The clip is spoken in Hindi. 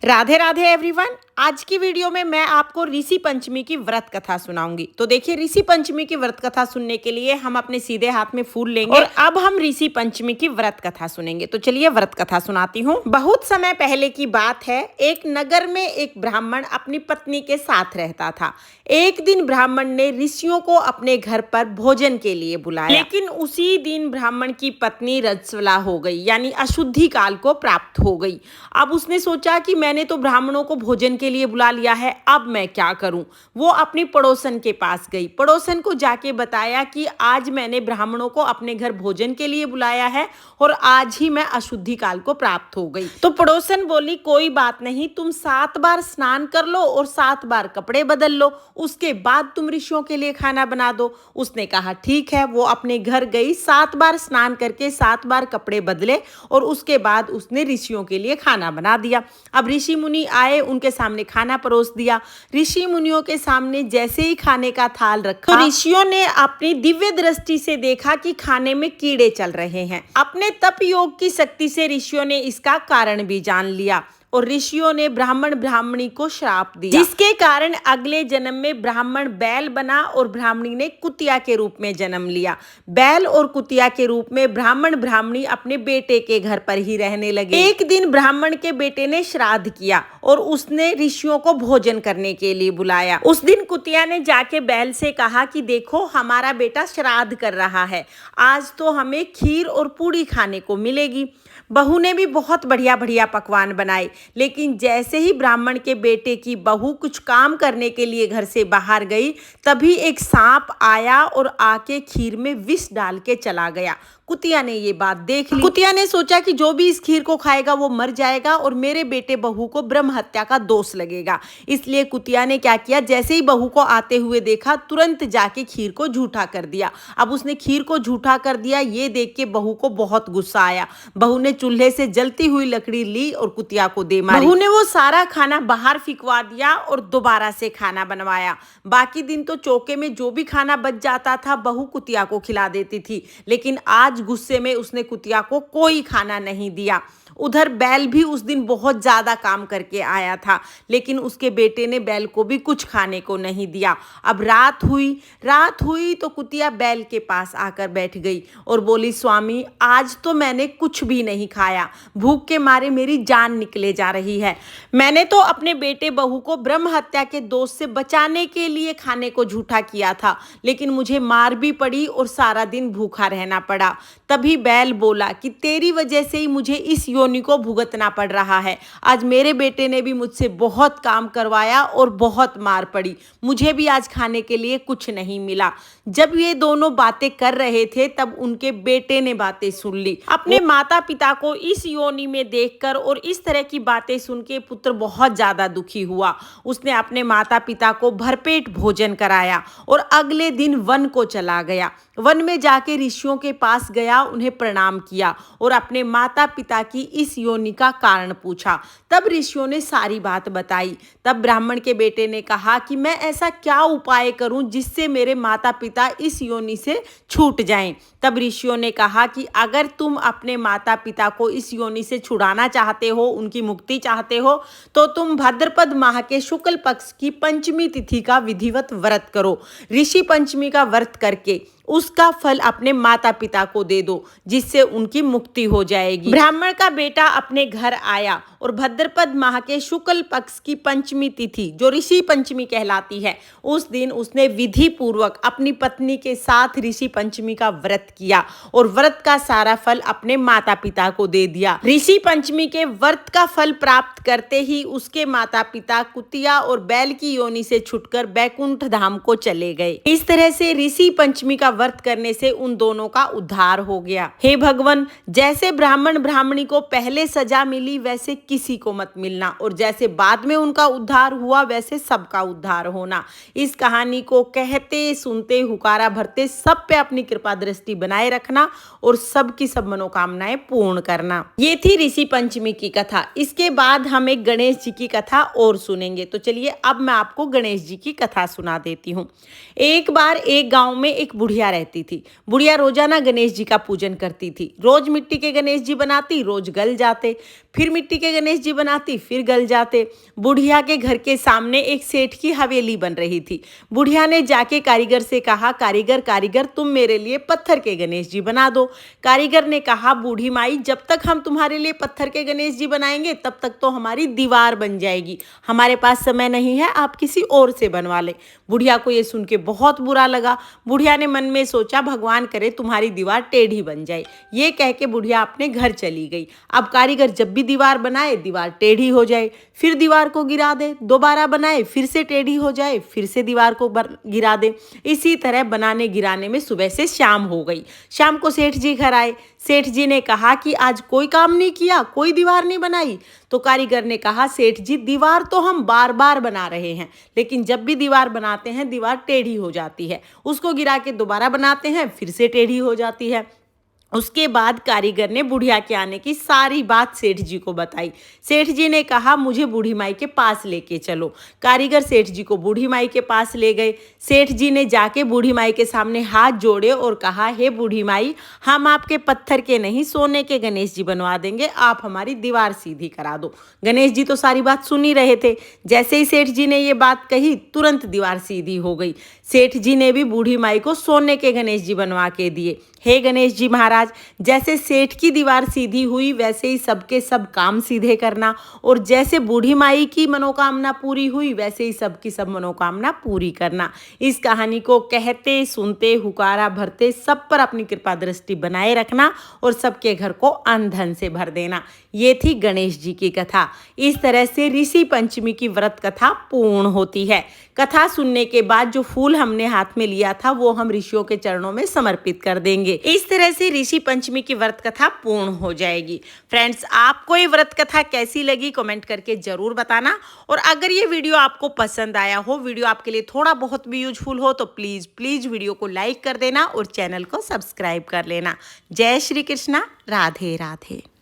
राधे राधे एवरीवन। आज की वीडियो में मैं आपको ऋषि पंचमी की व्रत कथा सुनाऊंगी। तो देखिए, ऋषि पंचमी की व्रत कथा सुनने के लिए हम अपने सीधे हाथ में फूल लेंगे और अब हम ऋषि पंचमी की व्रत कथा सुनेंगे। तो चलिए व्रत कथा सुनाती हूँ। बहुत समय पहले की बात है। एक नगर में एक ब्राह्मण अपनी पत्नी के साथ रहता था। एक दिन ब्राह्मण ने ऋषियों को अपने घर पर भोजन के लिए बुलाया, लेकिन उसी दिन ब्राह्मण की पत्नी रजस्वला हो गई, यानी अशुद्धि काल को प्राप्त हो गई। अब उसने सोचा कि मैंने तो ब्राह्मणों को भोजन के लिए बुला लिया है, अब मैं क्या करूं। वो अपनी पड़ोसन के पास गई, पड़ोसन को जाके बताया कि आज मैंने ब्राह्मणों को अपने घर भोजन के लिए बुलाया है और आज ही मैं अशुद्धि काल को प्राप्त हो गई। तो पड़ोसन बोली, कोई बात नहीं, तुम 7 बार स्नान कर लो और 7 बार कपड़े बदल लो, उसके बाद तुम ऋषियों के लिए खाना बना दो। उसने कहा ठीक है। वो अपने घर गई, 7 बार स्नान करके 7 बार कपड़े बदले और उसके बाद उसने ऋषियों के लिए खाना बना दिया। अब ऋषि मुनि आए, उनके सामने खाना परोस दिया। ऋषि मुनियों के सामने जैसे ही खाने का थाल रखा तो ऋषियों ने अपनी दिव्य दृष्टि से देखा कि खाने में कीड़े चल रहे हैं। अपने तप योग की शक्ति से ऋषियों ने इसका कारण भी जान लिया और ऋषियों ने ब्राह्मण ब्राह्मणी को श्राप दिया, जिसके कारण अगले जन्म में ब्राह्मण बैल बना और ब्राह्मणी ने कुतिया के रूप में जन्म लिया। बैल और कुतिया के रूप में ब्राह्मण ब्राह्मणी अपने बेटे के घर पर ही रहने लगे। एक दिन ब्राह्मण के बेटे ने श्राद्ध किया और उसने ऋषियों को भोजन करने के लिए बुलाया। उस दिन कुतिया ने जाके बैल से कहा कि देखो, हमारा बेटा श्राद्ध कर रहा है, आज तो हमें खीर और पूड़ी खाने को मिलेगी। बहू ने भी बहुत बढ़िया बढ़िया पकवान बनाए, लेकिन जैसे ही ब्राह्मण के बेटे की बहू कुछ काम करने के लिए घर से बाहर गई, तभी एक सांप आया और आके खीर में विष डाल के चला गया। कुतिया ने ये बात देख ली। कुतिया ने सोचा कि जो भी इस खीर को खाएगा वो मर जाएगा और मेरे बेटे बहू को ब्रह्म हत्या का दोष लगेगा। इसलिए कुतिया ने क्या किया, जैसे ही बहू को आते हुए देखा, तुरंत जाके खीर को झूठा कर दिया। अब उसने खीर को झूठा कर दिया, ये देख के बहू को बहुत गुस्सा आया। बहू ने चूल्हे से जलती हुई लकड़ी ली और कुतिया को दे मारी। बहू ने वो सारा खाना बाहर फिकवा दिया और दोबारा से खाना बनवाया। बाकी दिन तो चौके में जो भी खाना बच जाता था बहू कुतिया को खिला देती थी, लेकिन आज गुस्से में उसने कुतिया को कोई खाना नहीं दिया। उधर बैल भी उस दिन बहुत ज्यादा काम करके आया था, लेकिन उसके बेटे ने बैल को भी कुछ खाने को नहीं दिया। अब रात हुई तो कुतिया बैल के पास आकर बैठ गई और बोली, स्वामी, आज तो मैंने कुछ भी नहीं खाया, भूख के मारे मेरी जान निकले जा रही है। मैंने तो अपने बेटे बहू को ब्रह्म हत्या के दोष से बचाने के लिए खाने को झूठा किया था, लेकिन मुझे मार भी पड़ी और सारा दिन भूखा रहना पड़ा। तभी बैल बोला कि तेरी वजह से ही मुझे इस योनि को भुगतना पड़ रहा है। आज मेरे बेटे ने भी मुझसे बहुत काम करवाया और बहुत मार पड़ी, मुझे भी आज खाने के लिए कुछ नहीं मिला। जब ये दोनों बातें कर रहे थे तब उनके बेटे ने बातें सुन ली। अपने माता पिता को इस योनि में देखकर और इस तरह की बातें सुन के पुत्र बहुत ज्यादा दुखी हुआ। उसने अपने माता पिता को भरपेट भोजन कराया और अगले दिन वन को चला गया। वन में जाके ऋषियों के पास गया, उन्हें प्रणाम किया और अपने माता पिता की इस योनि का कारण पूछा। तब ऋषियों ने सारी बात बताई। तब ब्राह्मण के बेटे ने कहा कि मैं ऐसा क्या उपाय करूं जिससे मेरे माता पिता इस योनि से छूट जाएं। तब ऋषियों ने कहा कि अगर तुम अपने माता पिता को इस योनि से छुड़ाना चाहते हो, उनकी मुक्ति चाहते हो, तो तुम भाद्रपद माह के शुक्ल पक्ष की पंचमी तिथि का विधिवत व्रत करो। ऋषि पंचमी का व्रत करके उसका फल अपने माता पिता को दे दो, जिससे उनकी मुक्ति हो जाएगी। ब्राह्मण का बेटा अपने घर आया और भाद्रपद माह के शुक्ल पक्ष की पंचमी तिथि, जो ऋषि पंचमी कहलाती है, उस दिन उसने विधि पूर्वक अपनी पत्नी के साथ ऋषि पंचमी का व्रत किया और व्रत का सारा फल अपने माता पिता को दे दिया। ऋषि पंचमी के व्रत का फल प्राप्त करते ही उसके माता पिता कुतिया और बैल की योनि से छुटकर बैकुंठ धाम को चले गए। इस तरह से ऋषि पंचमी का व्रत करने से उन दोनों का उद्धार हो गया। हे भगवान, जैसे ब्राह्मण ब्राह्मणी को पहले सजा मिली वैसे किसी को मत मिलना, और जैसे बाद में उनका उद्धार हुआ वैसे सबका उद्धार होना। इस कहानी को कहते सुनते हुकारा भरते सब पे अपनी कृपा दृष्टि बनाए रखना और सबकी सब मनोकामनाएं पूर्ण करना। ये थी ऋषि पंचमी की कथा। इसके बाद हम एक गणेश जी की कथा और सुनेंगे। तो चलिए अब मैं आपको गणेश जी की कथा सुना देती हूँ। एक बार एक गांव में एक बुढ़िया रहती थी। बुढ़िया रोजाना गणेश जी का पूजन करती थी। रोज मिट्टी के गणेश जी बनाती, रोज गल जाते। फिर मिट्टी के गणेश जी बनाती, फिर गल जाते। बुढ़िया के घर के सामने एक सेठ की हवेली बन रही थी। बुढ़िया ने जाके कारीगर से कहा, कारीगर कारीगर तुम मेरे लिए पत्थर के गणेश जी बना दो। कारीगर ने कहा, बूढ़ी माई जब तक हम तुम्हारे लिए पत्थर के गणेश जी बनाएंगे तब तक तो हमारी दीवार बन जाएगी, हमारे पास समय नहीं है, आप किसी और से बनवा लें। बुढ़िया को ये सुन के बहुत बुरा लगा। बुढ़िया ने मन में सोचा, भगवान करे तुम्हारी दीवार टेढ़ी बन जाए। ये कह के बुढ़िया अपने घर चली गई। अब कारीगर जब भी दीवार बनाए दीवार टेढ़ी हो जाए, फिर दीवार को गिरा दे, दोबारा बनाए फिर से टेढ़ी हो जाए, फिर से दीवार को गिरा दे। इसी तरह बनाने गिराने में सुबह से शाम हो गई। शाम को सेठ जी घर आए। सेठ जी ने कहा कि आज कोई काम नहीं किया, कोई दीवार नहीं बनाई। तो कारीगर ने कहा, सेठ जी दीवार तो हम बार बार बना रहे हैं, लेकिन जब भी दीवार बनाते हैं दीवार टेढ़ी हो जाती है, उसको गिरा के दोबारा बनाते हैं फिर से टेढ़ी हो जाती है। उसके बाद कारीगर ने बुढ़िया के आने की सारी बात सेठ जी को बताई। सेठ जी ने कहा, मुझे बूढ़ी माई के पास लेके चलो। कारीगर सेठ जी को बूढ़ी माई के पास ले गए। सेठ जी ने जाके बूढ़ी माई के सामने हाथ जोड़े और कहा, हे बूढ़ी माई, हम आपके पत्थर के नहीं सोने के गणेश जी बनवा देंगे, आप हमारी दीवार सीधी करा दो। गणेश जी तो सारी बात सुन ही रहे थे। जैसे ही सेठ जी ने ये बात कही तुरंत दीवार सीधी हो गई। सेठ जी ने भी बूढ़ी माई को सोने के गणेश जी बनवा के दिए। हे गणेश जी महाराज, जैसे सेठ की दीवार सीधी हुई वैसे ही सबके सब काम सीधे करना, और जैसे बूढ़ी माई की मनोकामना पूरी हुई वैसे ही सबकी सब मनोकामना पूरी करना। इस कहानी को कहते सुनते हुकारा भरते सब पर अपनी कृपा दृष्टि बनाए रखना और सबके घर को अन्न धन से भर देना। ये थी गणेश जी की कथा। इस तरह से ऋषि पंचमी की व्रत कथा पूर्ण होती है। कथा सुनने के बाद जो फूल हमने हाथ में लिया था वो हम ऋषियों के चरणों में समर्पित कर देंगे। इस तरह से ऋषि पंचमी की व्रत कथा पूर्ण हो जाएगी। फ्रेंड्स, आपको ये व्रत कथा कैसी लगी कमेंट करके जरूर बताना। और अगर ये वीडियो आपको पसंद आया हो, वीडियो आपके लिए थोड़ा बहुत भी यूजफुल हो, तो प्लीज वीडियो को लाइक कर देना और चैनल को सब्सक्राइब कर लेना। जय श्री कृष्णा, राधे राधे।